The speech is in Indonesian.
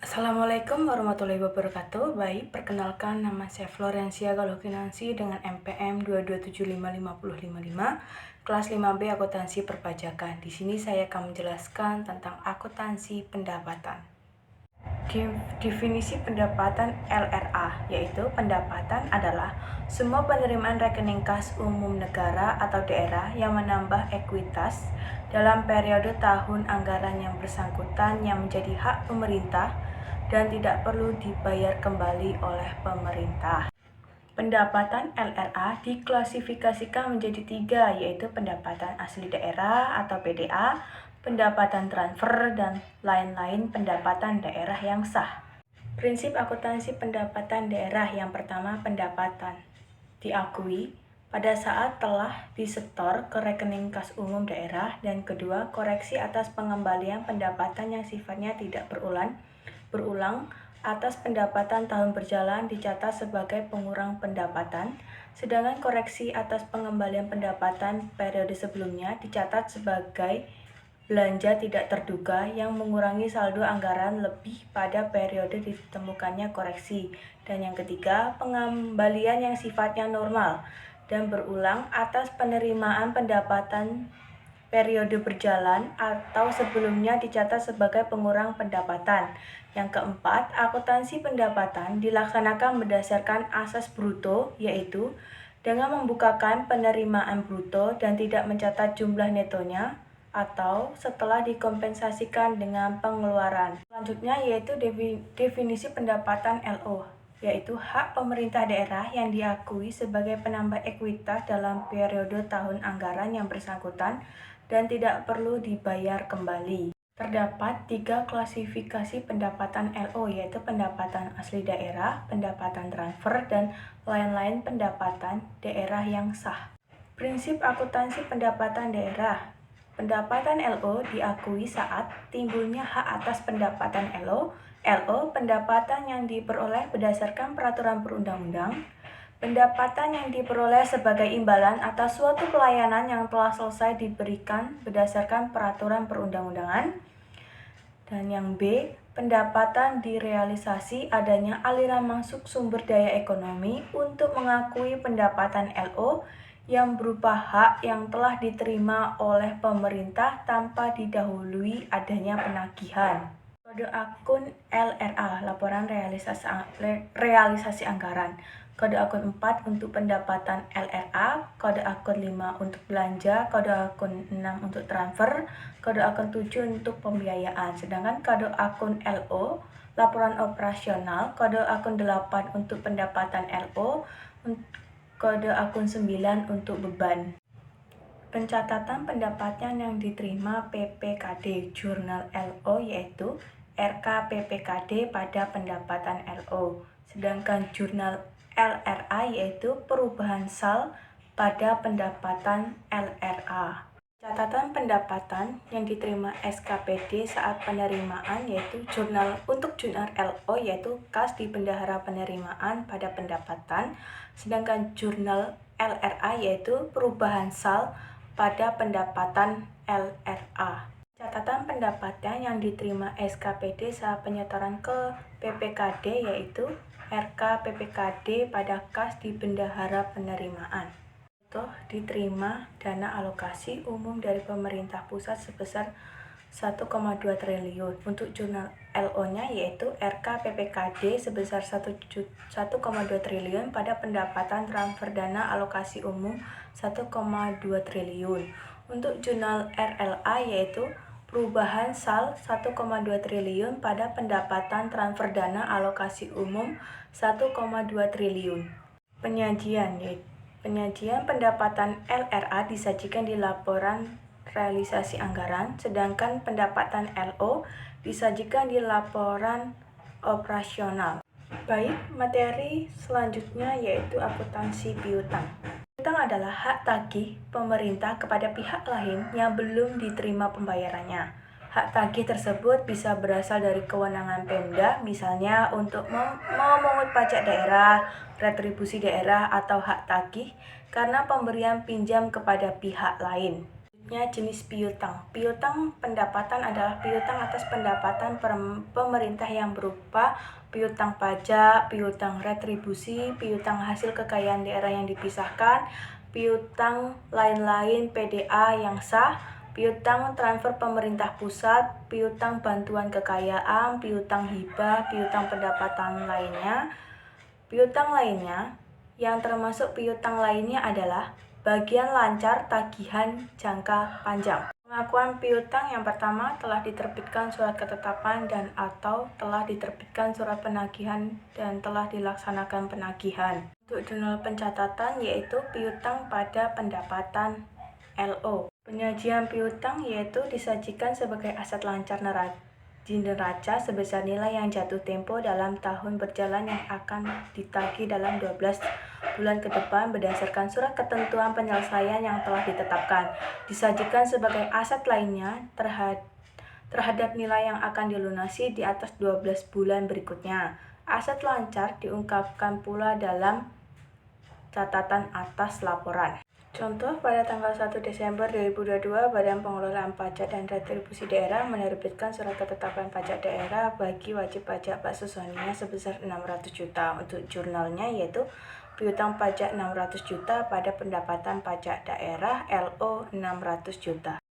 Assalamualaikum warahmatullahi wabarakatuh. Baik, perkenalkan nama saya Florencia Galokinansi dengan NPM 2275555, kelas 5B akuntansi perpajakan. Di sini saya akan menjelaskan tentang akuntansi pendapatan. Definisi pendapatan LRA, yaitu pendapatan adalah semua penerimaan rekening kas umum negara atau daerah yang menambah ekuitas dalam periode tahun anggaran yang bersangkutan yang menjadi hak pemerintah dan tidak perlu dibayar kembali oleh pemerintah. Pendapatan LRA diklasifikasikan menjadi 3, yaitu pendapatan asli daerah atau PDA, pendapatan transfer, dan lain-lain pendapatan daerah yang sah. Prinsip akuntansi pendapatan daerah yang pertama, pendapatan diakui pada saat telah disetor ke rekening kas umum daerah, dan kedua, koreksi atas pengembalian pendapatan yang sifatnya tidak berulang atas pendapatan tahun berjalan dicatat sebagai pengurang pendapatan, sedangkan koreksi atas pengembalian pendapatan periode sebelumnya dicatat sebagai belanja tidak terduga yang mengurangi saldo anggaran lebih pada periode ditemukannya koreksi. Dan yang ketiga, pengembalian yang sifatnya normal dan berulang atas penerimaan pendapatan periode berjalan atau sebelumnya dicatat sebagai pengurang pendapatan. Yang keempat, akuntansi pendapatan dilaksanakan berdasarkan asas bruto, yaitu dengan membukakan penerimaan bruto dan tidak mencatat jumlah netonya atau setelah dikompensasikan dengan pengeluaran. Selanjutnya yaitu definisi pendapatan LO, yaitu hak pemerintah daerah yang diakui sebagai penambah ekuitas dalam periode tahun anggaran yang bersangkutan dan tidak perlu dibayar kembali. Terdapat 3 klasifikasi pendapatan LO, yaitu pendapatan asli daerah, pendapatan transfer, dan lain-lain pendapatan daerah yang sah. Prinsip akuntansi pendapatan daerah. Pendapatan LO diakui saat timbulnya hak atas pendapatan LO, pendapatan yang diperoleh berdasarkan peraturan perundang-undang, pendapatan yang diperoleh sebagai imbalan atas suatu pelayanan yang telah selesai diberikan berdasarkan peraturan perundang-undangan. Dan yang B, pendapatan direalisasi adanya aliran masuk sumber daya ekonomi untuk mengakui pendapatan LO yang berupa hak yang telah diterima oleh pemerintah tanpa didahului adanya penagihan. Kode akun LRA, laporan realisasi anggaran. Kode akun 4 untuk pendapatan LRA, kode akun 5 untuk belanja, kode akun 6 untuk transfer, kode akun 7 untuk pembiayaan. Sedangkan kode akun LO, laporan operasional, kode akun 8 untuk pendapatan LO, kode akun 9 untuk beban. Pencatatan pendapatan yang diterima PPKD Jurnal LO yaitu RKPPKD pada pendapatan LO, sedangkan Jurnal LRA yaitu perubahan sal pada pendapatan LRA. Catatan pendapatan yang diterima SKPD saat penerimaan yaitu untuk jurnal LO yaitu kas di bendahara penerimaan pada pendapatan, sedangkan jurnal LRA yaitu perubahan sal pada pendapatan LRA. Catatan pendapatan yang diterima SKPD saat penyetoran ke PPKD yaitu RKPPKD pada kas di bendahara penerimaan. Diterima dana alokasi umum dari pemerintah pusat sebesar 1,2 triliun. Untuk jurnal LO-nya yaitu RKPPKD sebesar 1,2 triliun pada pendapatan transfer dana alokasi umum 1,2 triliun. Untuk jurnal RLA yaitu perubahan sal 1,2 triliun pada pendapatan transfer dana alokasi umum 1,2 triliun. Penyajian pendapatan LRA disajikan di laporan realisasi anggaran, sedangkan pendapatan LO disajikan di laporan operasional. Baik, materi selanjutnya yaitu akuntansi piutang. Piutang adalah hak tagih pemerintah kepada pihak lain yang belum diterima pembayarannya. Hak tagih tersebut bisa berasal dari kewenangan Pemda, misalnya untuk memungut pajak daerah, retribusi daerah, atau hak tagih karena pemberian pinjam kepada pihak lain. Jenis piutang. Piutang pendapatan adalah piutang atas pendapatan pemerintah yang berupa piutang pajak, piutang retribusi, piutang hasil kekayaan daerah yang dipisahkan, piutang lain-lain PDA yang sah, piutang transfer pemerintah pusat, piutang bantuan kekayaan, piutang hibah, piutang pendapatan lainnya. Piutang lainnya yang termasuk piutang lainnya adalah bagian lancar tagihan jangka panjang. Pengakuan piutang yang pertama, telah diterbitkan surat ketetapan dan atau telah diterbitkan surat penagihan dan telah dilaksanakan penagihan. Untuk jurnal pencatatan yaitu piutang pada pendapatan LO. Penyajian piutang yaitu disajikan sebagai aset lancar neraca sebesar nilai yang jatuh tempo dalam tahun berjalan yang akan ditagih dalam 12 bulan ke depan berdasarkan surat ketentuan penyelesaian yang telah ditetapkan. Disajikan sebagai aset lainnya terhadap nilai yang akan dilunasi di atas 12 bulan berikutnya. Aset lancar diungkapkan pula dalam catatan atas laporan. Contoh, pada tanggal 1 Desember 2022, Badan Pengelolaan Pajak dan Retribusi Daerah menerbitkan surat ketetapan pajak daerah bagi wajib pajak Pak Susonia sebesar 600 juta. Untuk jurnalnya yaitu piutang pajak 600 juta pada pendapatan pajak daerah LO 600 juta.